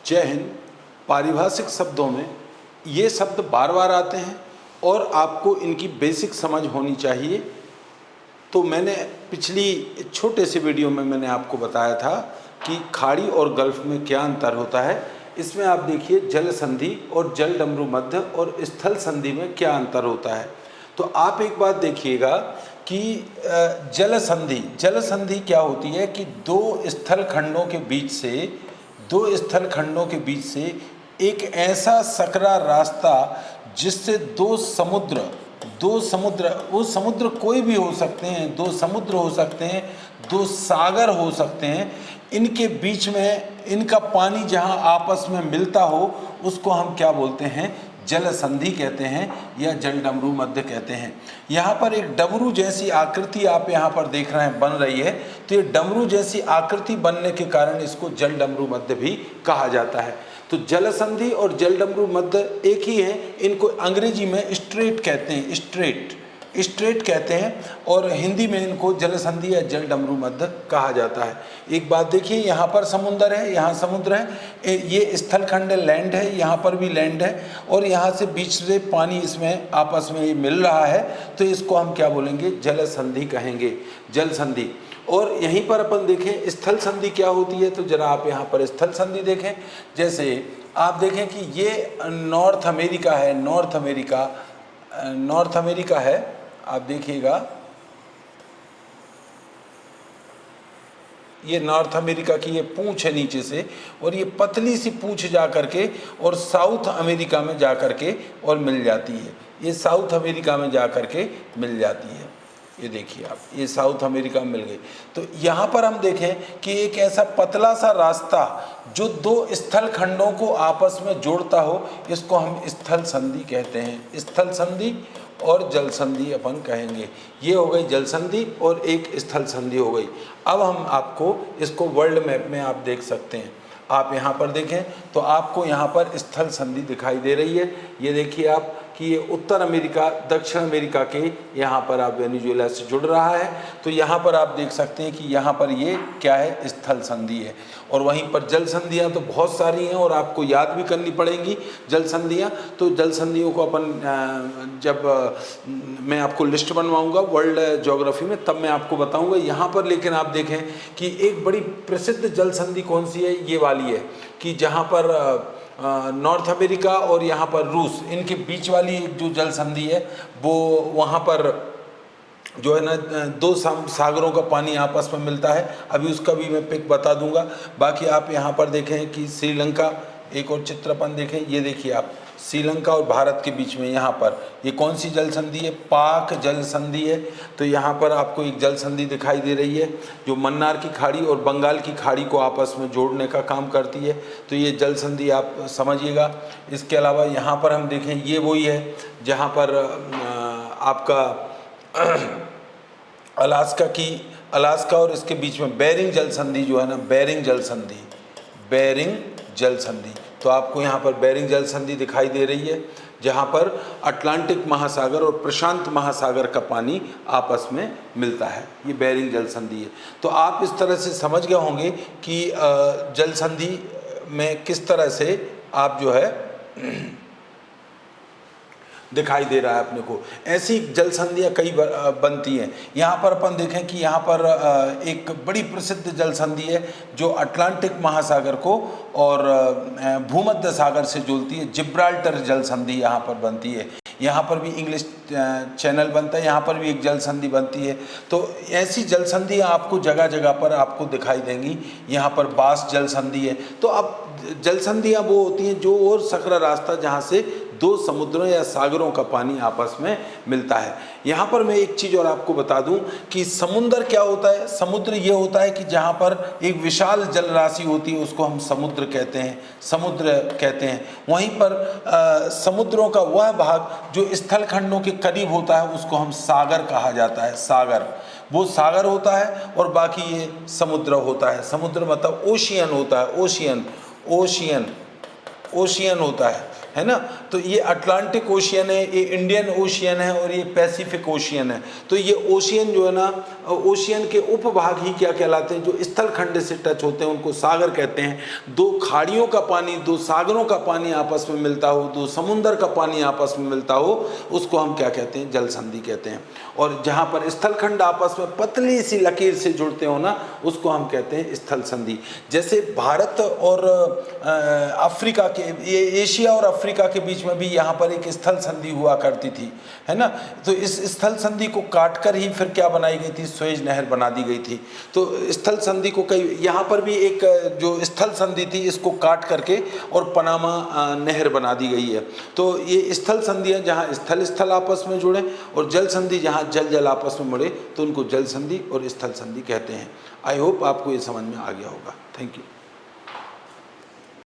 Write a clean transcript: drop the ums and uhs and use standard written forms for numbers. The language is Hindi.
जय हिंद। पारिभाषिक शब्दों में ये शब्द बार बार आते हैं और आपको इनकी बेसिक समझ होनी चाहिए। तो मैंने पिछली छोटे से वीडियो में मैंने आपको बताया था कि खाड़ी और गल्फ में क्या अंतर होता है। इसमें आप देखिए जल संधि और जल डमरू मध्य और स्थल संधि में क्या अंतर होता है। तो आप एक बात देखिएगा कि जल संधि क्या होती है कि दो स्थल खंडों के बीच से एक ऐसा सकरा रास्ता जिससे दो समुद्र वो समुद्र कोई भी हो सकते हैं, दो समुद्र हो सकते हैं, दो सागर हो सकते हैं, इनके बीच में इनका पानी जहां आपस में मिलता हो उसको हम क्या बोलते हैं, जल संधि कहते हैं या जल डमरू मध्य कहते हैं। यहाँ पर एक डमरू जैसी आकृति आप यहाँ पर देख रहे हैं बन रही है, तो ये डमरू जैसी आकृति बनने के कारण इसको जल डमरू मध्य भी कहा जाता है। तो जल संधि और जल डमरू मध्य एक ही है। इनको अंग्रेजी में स्ट्रेट कहते हैं, स्ट्रेट कहते हैं और हिंदी में इनको जल संधि या जल डमरू मध्य कहा जाता है। एक बात देखिए, यहाँ पर समुंदर है, यहाँ समुद्र है, ये स्थलखंड लैंड है, यहाँ पर भी लैंड है और यहाँ से बीच से पानी इसमें आपस में मिल रहा है, तो इसको हम क्या बोलेंगे, जल संधि कहेंगे, जल संधि। और यहीं पर अपन देखें स्थल संधि क्या होती है, तो जरा आप यहाँ पर स्थल संधि देखें। जैसे आप देखें कि ये नॉर्थ अमेरिका है, आप देखिएगा ये नॉर्थ अमेरिका की ये पूंछ है नीचे से, और ये पतली सी पूंछ जा करके और साउथ अमेरिका में जा करके और मिल जाती है, ये साउथ अमेरिका में जा करके मिल जाती है। ये देखिए आप, ये साउथ अमेरिका में मिल गई। तो यहाँ पर हम देखें कि एक ऐसा पतला सा रास्ता जो दो स्थल खंडों को आपस में जोड़ता हो, इसको हम स्थल संधि कहते हैं। स्थल संधि और जल संधि अपन कहेंगे। ये हो गई जल संधि और एक स्थल संधि हो गई। अब हम आपको इसको वर्ल्ड मैप में आप देख सकते हैं। आप यहाँ पर देखें तो आपको यहाँ पर स्थल संधि दिखाई दे रही है। ये देखिए आप कि ये उत्तर अमेरिका दक्षिण अमेरिका के यहाँ पर आप वेनेजुएला से जुड़ रहा है। तो यहाँ पर आप देख सकते हैं कि यहाँ पर ये क्या है, स्थल संधि है। और वहीं पर जल संधियाँ तो बहुत सारी हैं और आपको याद भी करनी पड़ेंगी जल संधियाँ। तो जल संधियों को अपन जब मैं आपको लिस्ट बनवाऊंगा वर्ल्ड ज्योग्राफी में तब मैं आपको बताऊंगा। यहाँ पर लेकिन आप देखें कि एक बड़ी प्रसिद्ध जल संधि कौन सी है, ये वाली है कि जहाँ पर नॉर्थ अमेरिका और यहाँ पर रूस, इनके बीच वाली जो जल संधि है वो वहाँ पर जो है ना दो सागरों का पानी आपस में मिलता है। अभी उसका भी मैं पिक बता दूंगा। बाकी आप यहाँ पर देखें कि श्रीलंका, एक और चित्र अपन देखें, ये देखिए आप श्रीलंका और भारत के बीच में यहाँ पर ये कौन सी जल संधि है, पाक जल संधि है। तो यहाँ पर आपको एक जल संधि दिखाई दे रही है जो मन्नार की खाड़ी और बंगाल की खाड़ी को आपस में जोड़ने का काम करती है। तो ये जल संधि आप समझिएगा। इसके अलावा यहाँ पर हम देखें ये वही है जहाँ पर आपका अलास्का और इसके बीच में बेरिंग जल संधि जो है ना, बेरिंग जल संधि। तो आपको यहाँ पर बेरिंग जल संधि दिखाई दे रही है जहाँ पर अटलांटिक महासागर और प्रशांत महासागर का पानी आपस में मिलता है, ये बेरिंग जल संधि है। तो आप इस तरह से समझ गए होंगे कि जल संधि में किस तरह से आप जो है दिखाई दे रहा है अपने को। ऐसी जल संधियाँ कई बनती हैं। यहाँ पर अपन देखें कि यहाँ पर एक बड़ी प्रसिद्ध जल संधि है जो अटलांटिक महासागर को और भूमध्य सागर से जोड़ती है, जिब्राल्टर जल संधि यहाँ पर बनती है। यहाँ पर भी इंग्लिश चैनल बनता है, यहाँ पर भी एक जल संधि बनती है। तो ऐसी जल संधियाँ आपको जगह जगह पर आपको दिखाई देंगी। यहाँ पर बास जल संधि है। तो अब जल संधियाँ वो होती हैं जो और सकरा रास्ता जहाँ से दो समुद्रों या सागरों का पानी आपस में मिलता है। यहाँ पर मैं एक चीज़ और आपको बता दूं कि समुद्र क्या होता है। समुद्र ये होता है कि जहाँ पर एक विशाल जल राशि होती है उसको हम समुद्र कहते हैं। वहीं पर समुद्रों का वह भाग जो स्थल खंडों के करीब होता है उसको हम सागर कहा जाता है। सागर, वो सागर होता है और बाकी ये समुद्र होता है। समुद्र मतलब ओशियन होता है, ओशियन होता है ना। तो ये अटलांटिक ओशियन है, ये इंडियन ओशियन है और ये पैसिफिक ओशियन है। तो ये ओशियन जो है ना, ओशियन के उपभाग ही क्या कहलाते हैं, जो स्थल खंड से टच होते हैं उनको सागर कहते हैं। दो खाड़ियों का पानी, दो सागरों का पानी आपस में मिलता हो, दो समुंदर का पानी आपस में मिलता हो, उसको हम क्या कहते हैं, जल संधि कहते हैं। और जहाँ पर स्थल खंड आपस में पतली सी लकीर से जुड़ते हो ना, उसको हम कहते हैं स्थल संधि। जैसे भारत और अफ्रीका के, ये एशिया और अफ्रीका के बीच में भी यहाँ पर एक स्थल संधि हुआ करती थी, है ना। तो इस स्थल संधि को काट कर ही फिर क्या बनाई गई थी, सुएज नहर बना दी गई थी। तो स्थल संधि को कई, यहाँ पर भी एक जो स्थल संधि थी इसको काट करके और पनामा नहर बना दी गई है। तो ये स्थल संधियाँ जहाँ स्थल स्थल आपस में जुड़े और जल संधि जहाँ जल जल आपस में मुड़े, तो उनको जल संधि और स्थल संधि कहते हैं। आई होप आपको ये समझ में आ गया होगा। Thank you.